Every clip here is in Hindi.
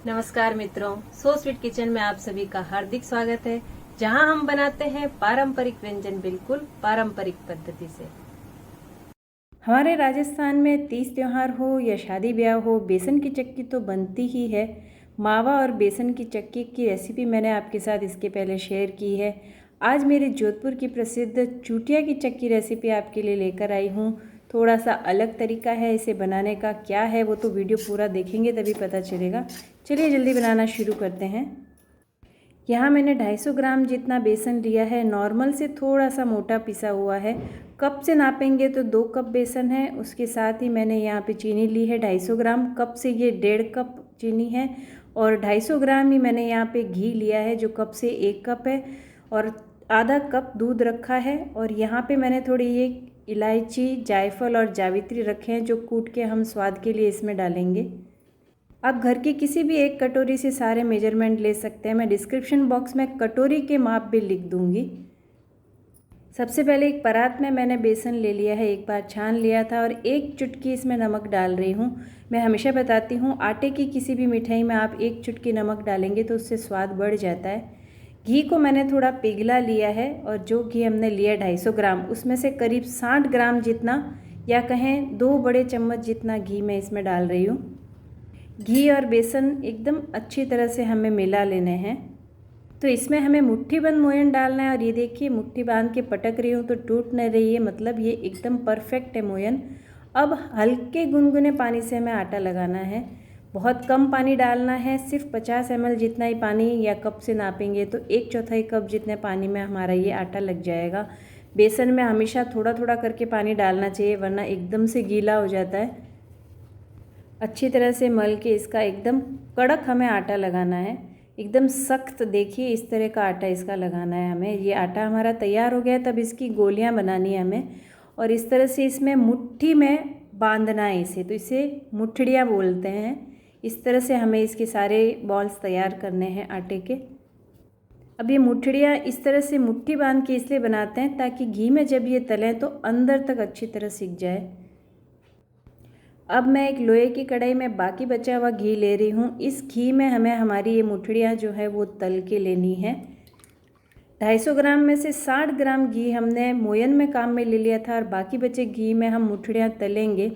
नमस्कार मित्रों, सो स्वीट किचन में आप सभी का हार्दिक स्वागत है, जहां हम बनाते हैं पारंपरिक व्यंजन बिल्कुल पारंपरिक पद्धति से। हमारे राजस्थान में तीज त्योहार हो या शादी ब्याह हो, बेसन की चक्की तो बनती ही है। मावा और बेसन की चक्की की रेसिपी मैंने आपके साथ इसके पहले शेयर की है। आज मेरी जोधपुर की प्रसिद्ध चूटिया की चक्की रेसिपी आपके लिए लेकर आई हूँ। थोड़ा सा अलग तरीका है इसे बनाने का, क्या है वो तो वीडियो पूरा देखेंगे तभी पता चलेगा। चलिए जल्दी बनाना शुरू करते हैं। यहाँ मैंने 250 ग्राम जितना बेसन लिया है, नॉर्मल से थोड़ा सा मोटा पिसा हुआ है। कप से नापेंगे तो 2 कप बेसन है। उसके साथ ही मैंने यहाँ पे चीनी ली है 250 ग्राम, कप से ये 1.5 कप चीनी है। और 250 ग्राम ही मैंने यहाँ पे घी लिया है जो कप से 1 कप है। और आधा कप दूध रखा है। और यहाँ पे मैंने थोड़ी ये इलायची, जायफल और जावित्री रखे हैं जो कूट के हम स्वाद के लिए इसमें डालेंगे। आप घर की किसी भी एक कटोरी से सारे मेजरमेंट ले सकते हैं। मैं डिस्क्रिप्शन बॉक्स में कटोरी के माप भी लिख दूंगी। सबसे पहले एक परात में मैंने बेसन ले लिया है, एक बार छान लिया था, और 1 चुटकी इसमें नमक डाल रही हूँ। मैं हमेशा बताती हूँ आटे की किसी भी मिठाई में आप 1 चुटकी नमक डालेंगे तो उससे स्वाद बढ़ जाता है। घी को मैंने थोड़ा पिघला लिया है, और जो घी हमने लिया 250 ग्राम उसमें से करीब 60 ग्राम जितना, या कहें 2 बड़े चम्मच जितना घी मैं इसमें डाल रही हूँ। घी और बेसन एकदम अच्छी तरह से हमें मिला लेने हैं। तो इसमें हमें मुट्ठी बंद मोयन डालना है, और ये देखिए मुट्ठी बांध के पटक रही हूँ तो टूट नहीं रही है, मतलब ये एकदम परफेक्ट है मोयन। अब हल्के गुनगुने पानी से हमें आटा लगाना है। बहुत कम पानी डालना है, सिर्फ 50 ml जितना ही पानी, या कप से नापेंगे तो 1/4 कप जितने पानी में हमारा ये आटा लग जाएगा। बेसन में हमेशा थोड़ा थोड़ा करके पानी डालना चाहिए, वरना एकदम से गीला हो जाता है। अच्छी तरह से मल के इसका एकदम कड़क हमें आटा लगाना है, एकदम सख्त। देखिए इस तरह का आटा इसका लगाना है हमें। ये आटा हमारा तैयार हो गया है, तब इसकी गोलियां बनानी है हमें, और इस तरह से इसमें मुट्ठी में बांधना है इसे, तो इसे मुठड़ियाँ बोलते हैं। इस तरह से हमें इसके सारे बॉल्स तैयार करने हैं आटे के। अब ये मुठड़ियाँ इस तरह से मुट्ठी बांध के इसलिए बनाते हैं ताकि घी में जब ये तलें तो अंदर तक अच्छी तरह सिक जाए। अब मैं एक लोहे की कढ़ाई में बाकी बचा हुआ घी ले रही हूँ। इस घी में हमें हमारी ये मुठड़ियाँ जो है वो तल के लेनी है। 250 ग्राम में से 60 ग्राम घी हमने मोयन में काम में ले लिया था, और बाकी बचे घी में हम मुठड़ियाँ तलेंगे।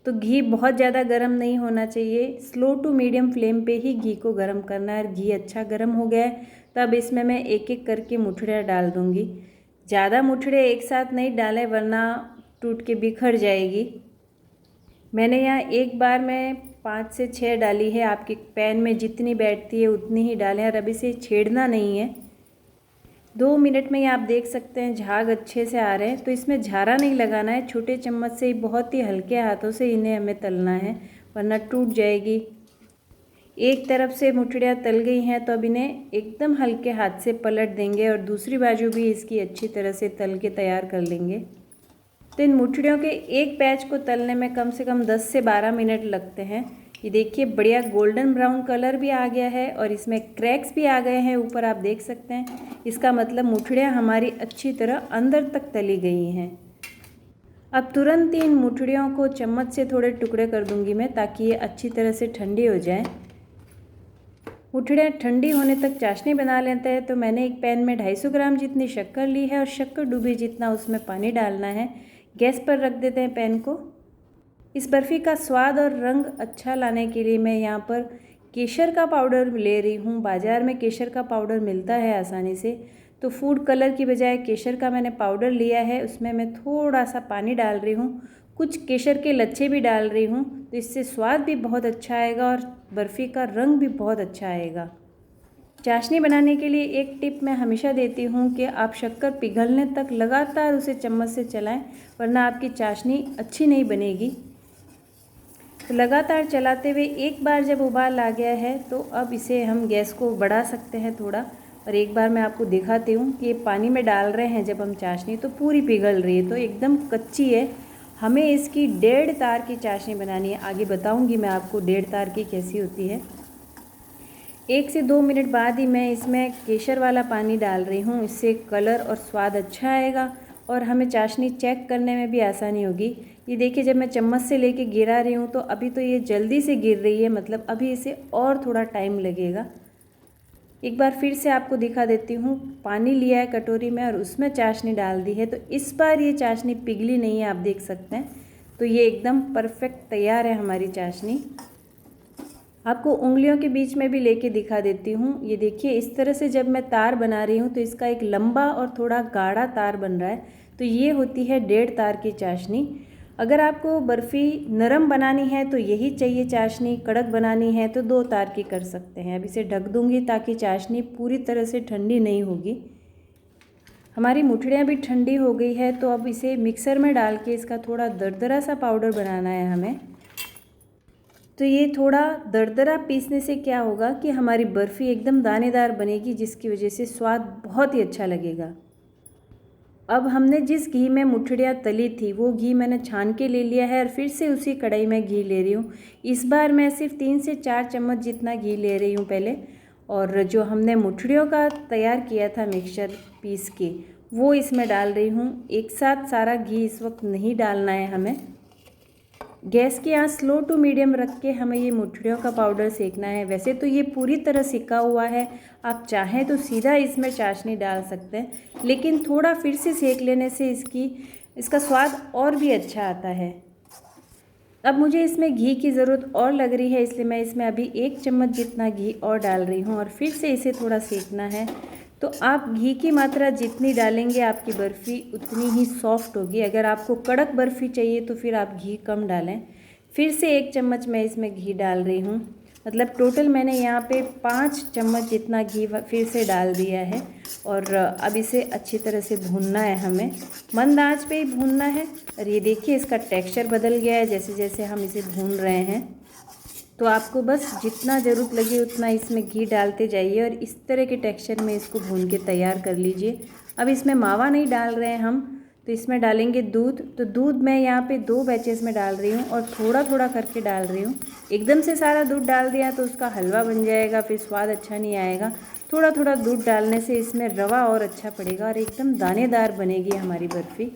तो घी बहुत ज़्यादा गर्म नहीं होना चाहिए, स्लो टू मीडियम फ्लेम पे ही घी को गर्म करना है। घी अच्छा गर्म हो गया है, तब इसमें मैं एक एक करके मुठड़ियाँ डाल दूँगी। ज़्यादा मुठड़ियाँ एक साथ नहीं डालें वरना टूट के बिखर जाएगी। मैंने यहाँ एक बार में 5 से 6 डाली है। आपके पैन में जितनी बैठती है उतनी ही डालें, और अभी से छेड़ना नहीं है। 2 मिनट में ही आप देख सकते हैं झाग अच्छे से आ रहे हैं। तो इसमें झारा नहीं लगाना है, छोटे चम्मच से ही बहुत ही हल्के हाथों से इन्हें हमें तलना है, वरना टूट जाएगी। एक तरफ से मुठड़ियाँ तल गई हैं, तो अब इन्हें एकदम हल्के हाथ से पलट देंगे, और दूसरी बाजू भी इसकी अच्छी तरह से तल के तैयार कर लेंगे। तो इन मुठड़ियों के एक बैच को तलने में कम से कम 10 से 12 मिनट लगते हैं। ये देखिए बढ़िया गोल्डन ब्राउन कलर भी आ गया है, और इसमें क्रैक्स भी आ गए हैं ऊपर, आप देख सकते हैं। इसका मतलब मुठड़ियाँ हमारी अच्छी तरह अंदर तक तली गई हैं। अब तुरंत ही इन मुठड़ियों को चम्मच से थोड़े टुकड़े कर दूंगी मैं, ताकि ये अच्छी तरह से ठंडी हो जाए। मुठड़ियाँ ठंडी होने तक चाशनी बना लेते हैं। तो मैंने एक पैन में 250 ग्राम जितनी शक्कर ली है, और शक्कर डूबी जितना उसमें पानी डालना है। गैस पर रख देते हैं पैन को। इस बर्फ़ी का स्वाद और रंग अच्छा लाने के लिए मैं यहाँ पर केसर का पाउडर ले रही हूँ। बाज़ार में केसर का पाउडर मिलता है आसानी से, तो फूड कलर की बजाय केसर का मैंने पाउडर लिया है। उसमें मैं थोड़ा सा पानी डाल रही हूँ, कुछ केसर के लच्छे भी डाल रही हूँ, तो इससे स्वाद भी बहुत अच्छा आएगा और बर्फ़ी का रंग भी बहुत अच्छा आएगा। चाशनी बनाने के लिए एक टिप मैं हमेशा देती हूँ कि आप शक्कर पिघलने तक लगातार उसे चम्मच से चलाएं, वरना आपकी चाशनी अच्छी नहीं बनेगी। तो लगातार चलाते हुए एक बार जब उबाल आ गया है, तो अब इसे हम गैस को बढ़ा सकते हैं थोड़ा। और एक बार मैं आपको दिखाती हूँ कि ये पानी में डाल रहे हैं जब हम चाशनी, तो पूरी पिघल रही है, तो एकदम कच्ची है। हमें इसकी 1.5 तार की चाशनी बनानी है। आगे बताऊँगी मैं आपको 1.5 तार की कैसी होती है। 1 से 2 मिनट बाद ही मैं इसमें केसर वाला पानी डाल रही हूँ। इससे कलर और स्वाद अच्छा आएगा, और हमें चाशनी चेक करने में भी आसानी होगी। ये देखिए जब मैं चम्मच से लेके गिरा रही हूँ तो अभी तो ये जल्दी से गिर रही है, मतलब अभी इसे और थोड़ा टाइम लगेगा। एक बार फिर से आपको दिखा देती हूँ। पानी लिया है कटोरी में और उसमें चाशनी डाल दी है, तो इस बार ये चाशनी पिघली नहीं है, आप देख सकते हैं। तो ये एकदम परफेक्ट तैयार है हमारी चाशनी। आपको उंगलियों के बीच में भी लेके दिखा देती हूँ। ये देखिए इस तरह से जब मैं तार बना रही हूँ तो इसका एक लंबा और थोड़ा गाढ़ा तार बन रहा है, तो ये होती है 1.5 तार की चाशनी। अगर आपको बर्फ़ी नरम बनानी है तो यही चाहिए चाशनी, कड़क बनानी है तो 2 तार की कर सकते हैं। अब इसे ढक दूँगी ताकि चाशनी पूरी तरह से ठंडी नहीं होगी। हमारी मुठड़ियाँ भी ठंडी हो गई है, तो अब इसे मिक्सर में डाल के इसका थोड़ा दरदरा सा पाउडर बनाना है हमें। तो ये थोड़ा दरदरा पीसने से क्या होगा कि हमारी बर्फ़ी एकदम दानेदार बनेगी, जिसकी वजह से स्वाद बहुत ही अच्छा लगेगा। अब हमने जिस घी में मुठड़ियाँ तली थी वो घी मैंने छान के ले लिया है और फिर से उसी कढ़ाई में घी ले रही हूँ। इस बार मैं सिर्फ 3 से 4 चम्मच जितना घी ले रही हूँ पहले। और जो हमने मुठड़ियों का तैयार किया था मिक्सचर पीस के, वो इसमें डाल रही हूँ। एक साथ सारा घी इस वक्त नहीं डालना है हमें। गैस की आंच स्लो टू मीडियम रख के हमें ये मुठड़ियों का पाउडर सेकना है। वैसे तो ये पूरी तरह सिका हुआ है, आप चाहें तो सीधा इसमें चाशनी डाल सकते हैं, लेकिन थोड़ा फिर से सेक लेने से इसका स्वाद और भी अच्छा आता है। अब मुझे इसमें घी की ज़रूरत और लग रही है, इसलिए मैं इसमें अभी 1 चम्मच जितना घी और डाल रही हूँ और फिर से इसे थोड़ा सेकना है। तो आप घी की मात्रा जितनी डालेंगे आपकी बर्फ़ी उतनी ही सॉफ्ट होगी। अगर आपको कड़क बर्फ़ी चाहिए तो फिर आप घी कम डालें। फिर से 1 चम्मच मैं इसमें घी डाल रही हूँ, मतलब टोटल मैंने यहाँ पे 5 चम्मच जितना घी फिर से डाल दिया है। और अब इसे अच्छी तरह से भूनना है हमें, मंद आंच पे ही भूनना है। और ये देखिए इसका टेक्सचर बदल गया है जैसे जैसे हम इसे भून रहे हैं। तो आपको बस जितना ज़रूरत लगे उतना इसमें घी डालते जाइए और इस तरह के टेक्सचर में इसको भून के तैयार कर लीजिए। अब इसमें मावा नहीं डाल रहे हैं हम, तो इसमें डालेंगे दूध। तो दूध मैं यहाँ पे 2 बैचेस में डाल रही हूँ और थोड़ा थोड़ा करके डाल रही हूँ। एकदम से सारा दूध डाल दिया तो उसका हलवा बन जाएगा, फिर स्वाद अच्छा नहीं आएगा। थोड़ा थोड़ा दूध डालने से इसमें रवा और अच्छा पड़ेगा और एकदम दानेदार बनेगी हमारी बर्फ़ी।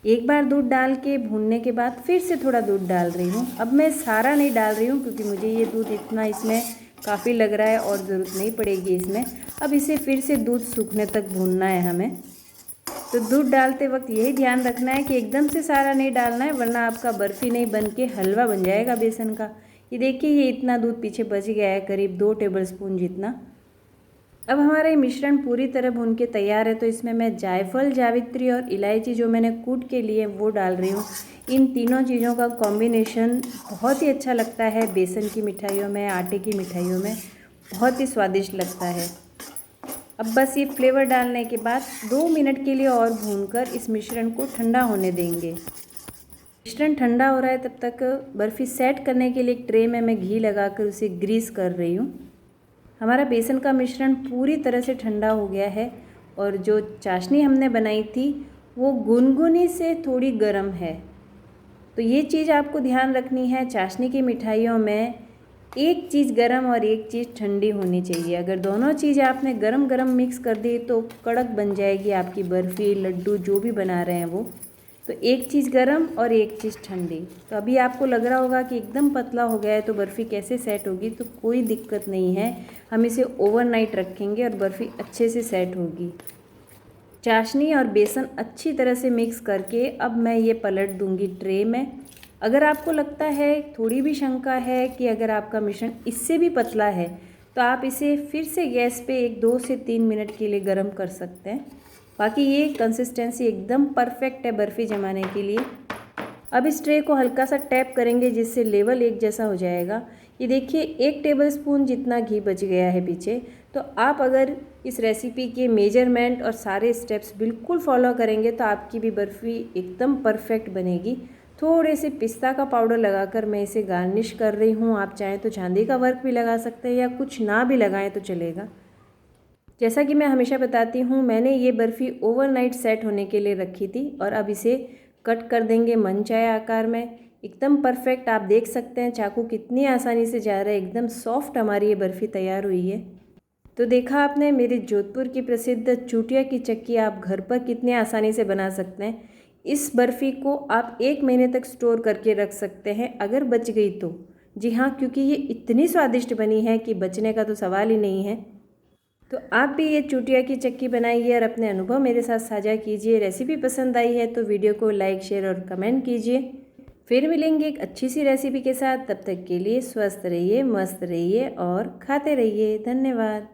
एक बार दूध डाल के भूनने के बाद फिर से थोड़ा दूध डाल रही हूँ। अब मैं सारा नहीं डाल रही हूँ क्योंकि मुझे ये दूध इतना इसमें काफ़ी लग रहा है और ज़रूरत नहीं पड़ेगी इसमें। अब इसे फिर से दूध सूखने तक भूनना है हमें। तो दूध डालते वक्त यही ध्यान रखना है कि एकदम से सारा नहीं डालना है, वरना आपका बर्फ़ी नहीं बन के हलवा बन जाएगा बेसन का। ये देखिए ये इतना दूध पीछे बच गया है, करीब 2 टेबलस्पून जितना। अब हमारा ये मिश्रण पूरी तरह भून के तैयार है, तो इसमें मैं जायफल, जावित्री और इलायची जो मैंने कूट के लिए वो डाल रही हूँ। इन तीनों चीज़ों का कॉम्बिनेशन बहुत ही अच्छा लगता है बेसन की मिठाइयों में, आटे की मिठाइयों में, बहुत ही स्वादिष्ट लगता है। अब बस ये फ्लेवर डालने के बाद 2 मिनट के लिए और भूनकर इस मिश्रण को ठंडा होने देंगे। मिश्रण ठंडा हो रहा है तब तक बर्फ़ी सेट करने के लिए एक ट्रे में मैं घी लगाकर उसे ग्रीस कर रही हूँ। हमारा बेसन का मिश्रण पूरी तरह से ठंडा हो गया है और जो चाशनी हमने बनाई थी वो गुनगुनी से थोड़ी गर्म है। तो ये चीज़ आपको ध्यान रखनी है, चाशनी की मिठाइयों में एक चीज़ गर्म और एक चीज़ ठंडी होनी चाहिए। अगर दोनों चीज़ें आपने गरम गरम मिक्स कर दी तो कड़क बन जाएगी आपकी बर्फ़ी, लड्डू जो भी बना रहे हैं वो। तो एक चीज़ गरम और एक चीज़ ठंडी। तो अभी आपको लग रहा होगा कि एकदम पतला हो गया है तो बर्फ़ी कैसे सेट होगी, तो कोई दिक्कत नहीं है, हम इसे ओवरनाइट रखेंगे और बर्फ़ी अच्छे से सेट होगी। चाशनी और बेसन अच्छी तरह से मिक्स करके अब मैं ये पलट दूंगी ट्रे में। अगर आपको लगता है, थोड़ी भी शंका है कि अगर आपका मिश्रण इससे भी पतला है तो आप इसे फिर से गैस पे 2 से 3 मिनट के लिए गर्म कर सकते हैं। बाकी ये कंसिस्टेंसी एकदम परफेक्ट है बर्फ़ी जमाने के लिए। अब इस ट्रे को हल्का सा टैप करेंगे जिससे लेवल एक जैसा हो जाएगा। ये देखिए 1 टेबलस्पून जितना घी बच गया है पीछे। तो आप अगर इस रेसिपी के मेजरमेंट और सारे स्टेप्स बिल्कुल फॉलो करेंगे तो आपकी भी बर्फ़ी एकदम परफेक्ट बनेगी। थोड़े से पिस्ता का पाउडर लगाकर मैं इसे गार्निश कर रही हूँ। आप चाहें तो चांदी का वर्क भी लगा सकते हैं या कुछ ना भी लगाएं तो चलेगा। जैसा कि मैं हमेशा बताती हूँ, मैंने ये बर्फ़ी ओवरनाइट सेट होने के लिए रखी थी और अब इसे कट कर देंगे मनचाहे आकार में। एकदम परफेक्ट, आप देख सकते हैं चाकू कितनी आसानी से जा रहा है, एकदम सॉफ्ट हमारी ये बर्फ़ी तैयार हुई है। तो देखा आपने मेरी जोधपुर की प्रसिद्ध चूटिया की चक्की आप घर पर कितनी आसानी से बना सकते हैं। इस बर्फ़ी को आप 1 महीने तक स्टोर करके रख सकते हैं अगर बच गई तो। जी हाँ, क्योंकि ये इतनी स्वादिष्ट बनी है कि बचने का तो सवाल ही नहीं है। तो आप भी ये चूटिया की चक्की बनाइए और अपने अनुभव मेरे साथ साझा कीजिए। रेसिपी पसंद आई है तो वीडियो को लाइक, शेयर और कमेंट कीजिए। फिर मिलेंगे एक अच्छी सी रेसिपी के साथ। तब तक के लिए स्वस्थ रहिए, मस्त रहिए और खाते रहिए। धन्यवाद।